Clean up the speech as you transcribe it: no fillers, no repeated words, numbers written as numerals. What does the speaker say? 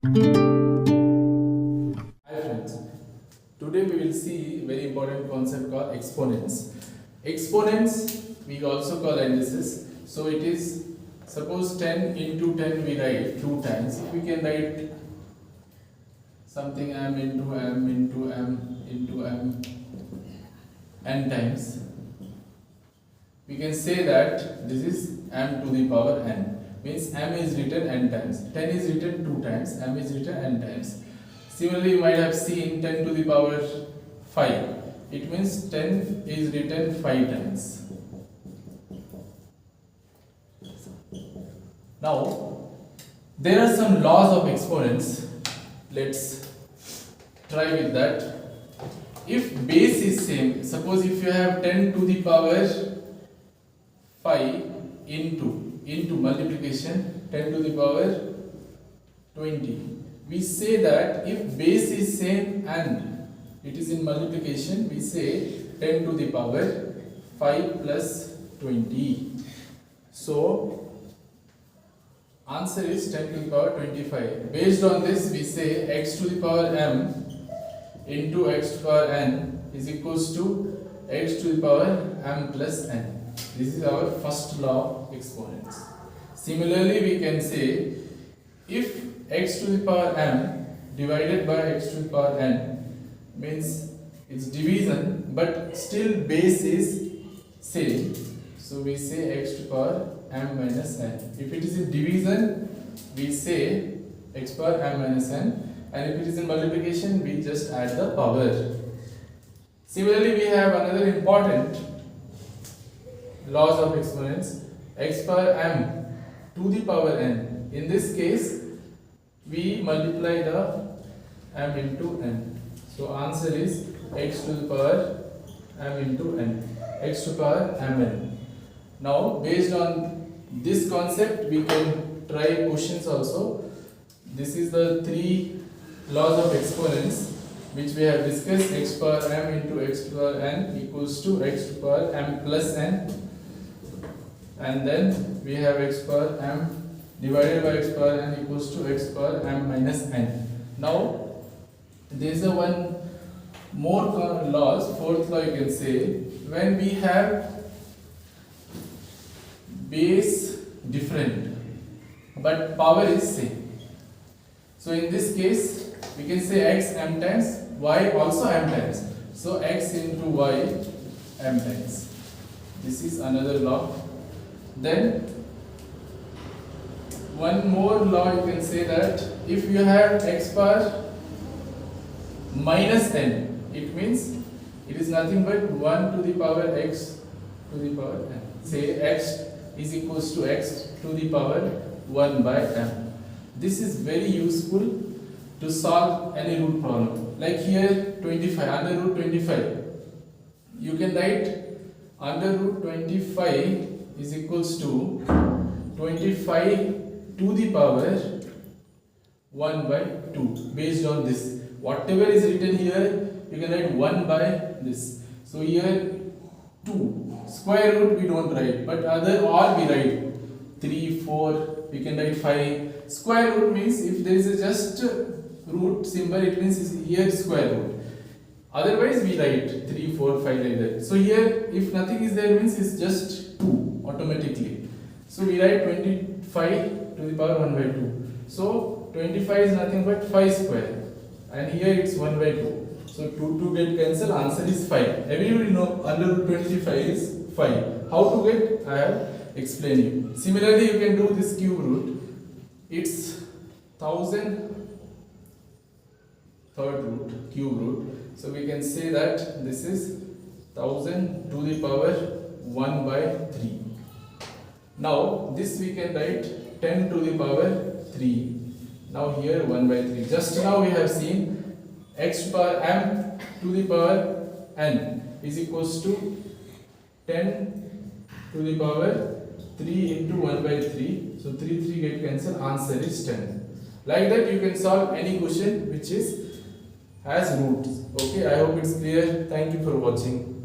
Hi friends, today we will see very important concept called exponents. Exponents we also call indices. So it is, suppose 10 into 10 we write 2 times. If we can write something m into m into m into m n times, we can say that this is m to the power n. Means m is written n times, 10 is written 2 times, m is written n times. Similarly, you might have seen 10 to the power 5. It means 10 is written 5 times. Now, there are some laws of exponents. Let's try with that. If base is same, suppose if you have 10 to the power 5 into multiplication 10 to the power 20. We say that if base is same and it is in multiplication, we say 10 to the power 5 plus 20. So answer is 10 to the power 25. Based on this, we say x to the power m into x to the power n is equals to x to the power m plus n. This is our first law of exponents. Similarly, we can say if x to the power m divided by x to the power n means its division, but still base is same. So we say x to the power m minus n. If it is in division, we say x power m minus n, and if it is in multiplication, we just add the power. Similarly, we have another important laws of exponents, x power m to the power n. In this case, we multiply the m into n. So answer is x to the power m into n, x to the power mn. Now, based on this concept, we can try questions also. This is the 3 laws of exponents which we have discussed. X power m into x to the power n equals to x to the power m plus n, and then we have x power m divided by x power n equals to x power m minus n. Now there is a one more laws, fourth law you can say, when we have base different but power is same. So in this case we can say x m times, y also m times. So x into y m times. This is another law. Then one more law you can say that if you have x power minus n, it means it is nothing but 1 to the power x to the power n. Say x is equals to x to the power 1 by m. This is very useful to solve any root problem. Like here 25, under root 25. You can write under root 25 is equals to 25 to the power 1 by 2. Based on this, whatever is written here, you can write 1 by this. So here 2, square root we don't write, but other all we write 3, 4, we can write 5. Square root means if there is a just root symbol, it means here square root. Otherwise we write 3, 4, 5 like that. So here if nothing is there means it's just 2 automatically. So we write 25 to the power 1 by 2. So 25 is nothing but 5 square, and here it's 1 by 2. So 2 get cancelled, answer is 5. Everybody know under root 25 is 5. How to get? I have explained you. Similarly, you can do this cube root. It's 1000 third root, cube root. So we can say that this is 1000 to the power 1 by 3. Now this we can write 10 to the power 3. Now here 1 by 3. Just now we have seen x to the power m to the power n is equals to 10 to the power 3 into 1 by 3. So 3 get cancelled, answer is 10. Like that you can solve any question which is has roots. Okay, I hope it's clear. Thank you for watching.